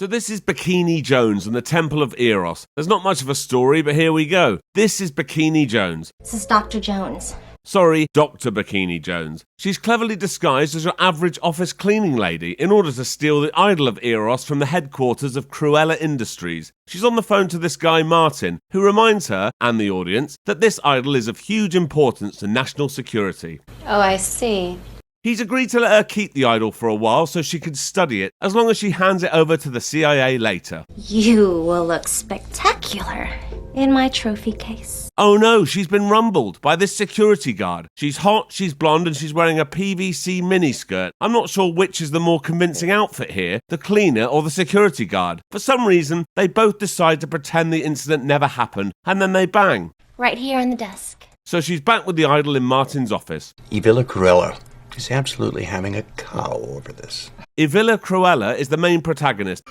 So this is Bikini Jones and the Temple of Eros. There's not much of a story, but here we go. This is Bikini Jones. This is Dr. Jones. Sorry, Dr. Bikini Jones. She's cleverly disguised as your average office cleaning lady in order to steal the idol of Eros from the headquarters of Cruella Industries. She's on the phone to this guy Martin, who reminds her, and the audience, that this idol is of huge importance to national security. Oh, I see. He's agreed to let her keep the idol for a while so she can study it, as long as she hands it over to the CIA later. You will look spectacular in my trophy case. Oh no, she's been rumbled by this security guard. She's hot, she's blonde, and she's wearing a PVC miniskirt. I'm not sure which is the more convincing outfit here, the cleaner or the security guard. For some reason, they both decide to pretend the incident never happened, and then they bang. Right here on the desk. So she's back with the idol in Martin's office. Evilla Cruella is absolutely having a cow over this. Evilla Cruella is the main protagonist,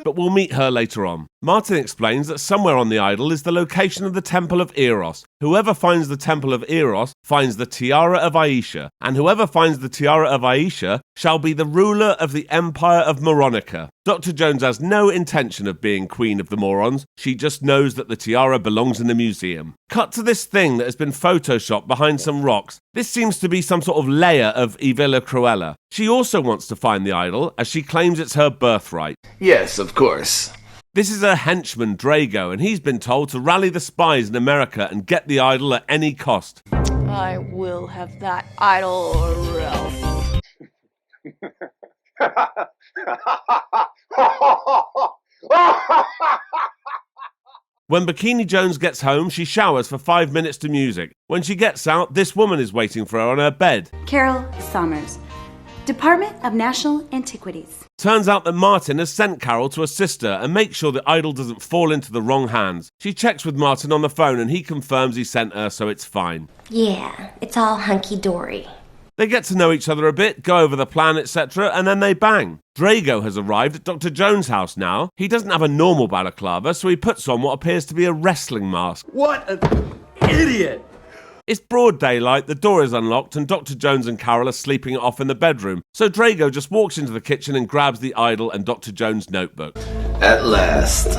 but we'll meet her later on. Martin explains that somewhere on the idol is the location of the Temple of Eros. Whoever finds the Temple of Eros finds the Tiara of Aisha, and whoever finds the Tiara of Aisha shall be the ruler of the Empire of Moronica. Dr. Jones has no intention of being Queen of the Morons. She just knows that the tiara belongs in the museum. Cut to this thing that has been photoshopped behind some rocks. This seems to be some sort of layer of Evilla Cruella. She also wants to find the idol, as she claims it's her birthright. Yes, of course. This is her henchman, Drago, and he's been told to rally the spies in America and get the idol at any cost. I will have that idol or else. When Bikini Jones gets home, she showers for 5 minutes to music. When she gets out, this woman is waiting for her on her bed. Carol Sommers, Department of National Antiquities. Turns out that Martin has sent Carol to assist her and make sure the idol doesn't fall into the wrong hands. She checks with Martin on the phone and he confirms he sent her, so it's fine. Yeah, it's all hunky-dory. They get to know each other a bit, go over the plan, etc., and then they bang. Drago has arrived at Dr. Jones' house now. He doesn't have a normal balaclava, so he puts on what appears to be a wrestling mask. What an idiot! It's broad daylight, the door is unlocked, and Dr. Jones and Carol are sleeping it off in the bedroom. So Drago just walks into the kitchen and grabs the idol and Dr. Jones' notebook. At last.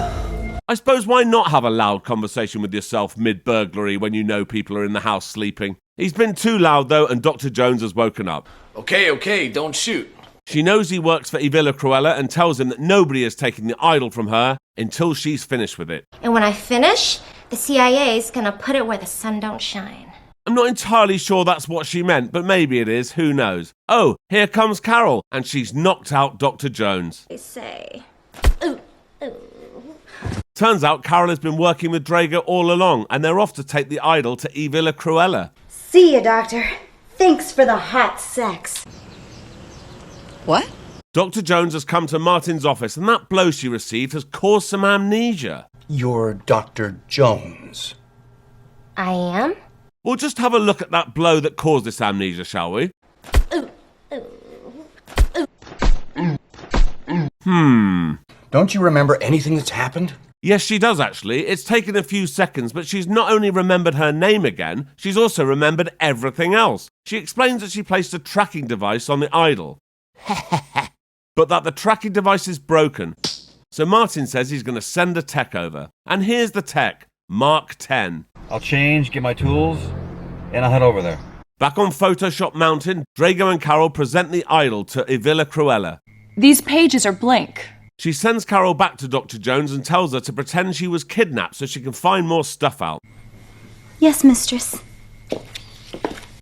I suppose why not have a loud conversation with yourself mid-burglary when you know people are in the house sleeping? He's been too loud though, and Dr. Jones has woken up. Okay, don't shoot. She knows he works for Evilla Cruella and tells him that nobody is taking the idol from her until she's finished with it. And when I finish, the CIA's gonna put it where the sun don't shine. I'm not entirely sure that's what she meant, but maybe it is, who knows. Oh, here comes Carol, and she's knocked out Dr. Jones. They say. Turns out Carol has been working with Drago all along, and they're off to take the idol to Evilla Cruella. See ya, Doctor. Thanks for the hot sex. What? Dr. Jones has come to Martin's office, and that blow she received has caused some amnesia. You're Dr. Jones. I am? We'll just have a look at that blow that caused this amnesia, shall we? Don't you remember anything that's happened? Yes, she does actually. It's taken a few seconds, but she's not only remembered her name again, she's also remembered everything else. She explains that she placed a tracking device on the idol. But that the tracking device is broken. So Martin says he's going to send a tech over. And here's the tech, Mark 10. I'll change, get my tools, and I'll head over there. Back on Photoshop Mountain, Drago and Carol present the idol to Evilla Cruella. These pages are blank. She sends Carol back to Dr. Jones and tells her to pretend she was kidnapped so she can find more stuff out. Yes, mistress.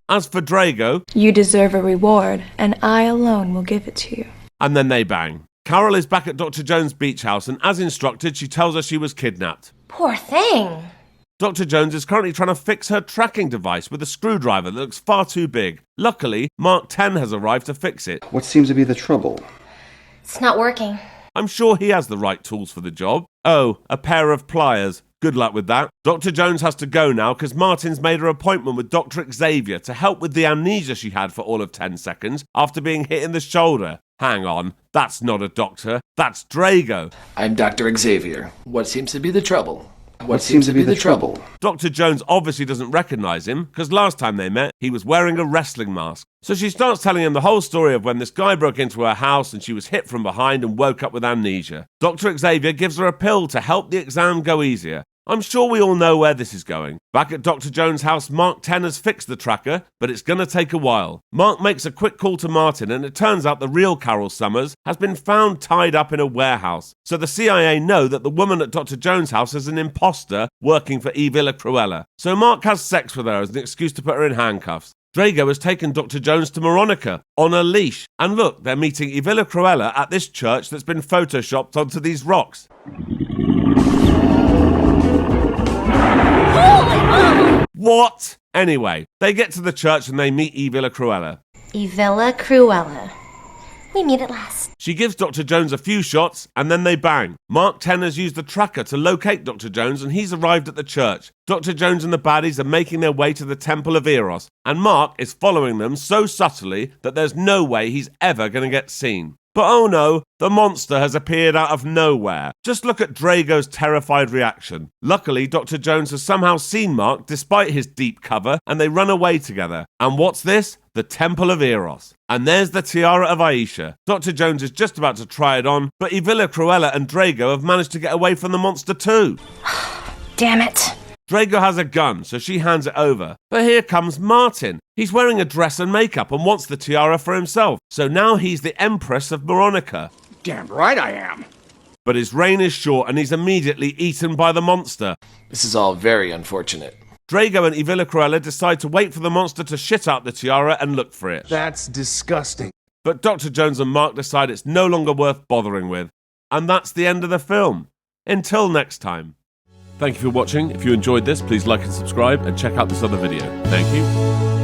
As for Drago... You deserve a reward, and I alone will give it to you. And then they bang. Carol is back at Dr. Jones' beach house, and as instructed, she tells her she was kidnapped. Poor thing. Dr. Jones is currently trying to fix her tracking device with a screwdriver that looks far too big. Luckily, Mark 10 has arrived to fix it. What seems to be the trouble? It's not working. I'm sure he has the right tools for the job. Oh, a pair of pliers. Good luck with that. Dr. Jones has to go now because Martin's made her appointment with Dr. Xavier to help with the amnesia she had for all of 10 seconds after being hit in the shoulder. Hang on, that's not a doctor, that's Drago. I'm Dr. Xavier. What seems to be the trouble? What seems to be the trouble? Dr. Jones obviously doesn't recognise him, because last time they met, he was wearing a wrestling mask. So she starts telling him the whole story of when this guy broke into her house and she was hit from behind and woke up with amnesia. Dr. Xavier gives her a pill to help the exam go easier. I'm sure we all know where this is going. Back at Dr. Jones' house, Mark 10 has fixed the tracker, but it's gonna take a while. Mark makes a quick call to Martin, and it turns out the real Carol Summers has been found tied up in a warehouse. So the CIA know that the woman at Dr. Jones' house is an imposter working for E. Villa Cruella. So Mark has sex with her as an excuse to put her in handcuffs. Drago has taken Dr. Jones to Veronica on a leash. And look, they're meeting E. Villa Cruella at this church that's been photoshopped onto these rocks. What? Anyway, they get to the church and they meet E. Villa Cruella. E. Villa Cruella. We meet at last. She gives Dr. Jones a few shots and then they bang. Mark 10 has used the tracker to locate Dr. Jones and he's arrived at the church. Dr. Jones and the baddies are making their way to the Temple of Eros and Mark is following them so subtly that there's no way he's ever going to get seen. But oh no, the monster has appeared out of nowhere. Just look at Drago's terrified reaction. Luckily, Dr. Jones has somehow seen Mark despite his deep cover, and they run away together. And what's this? The Temple of Eros. And there's the tiara of Aisha. Dr. Jones is just about to try it on, but E. Villa Cruella and Drago have managed to get away from the monster too. Damn it. Drago has a gun, so she hands it over. But here comes Martin. He's wearing a dress and makeup and wants the tiara for himself. So now he's the Empress of Veronica. Damn right I am. But his reign is short and he's immediately eaten by the monster. This is all very unfortunate. Drago and E. Villa Cruella decide to wait for the monster to shit out the tiara and look for it. That's disgusting. But Dr. Jones and Mark decide it's no longer worth bothering with. And that's the end of the film. Until next time. Thank you for watching. If you enjoyed this, please like and subscribe and check out this other video. Thank you.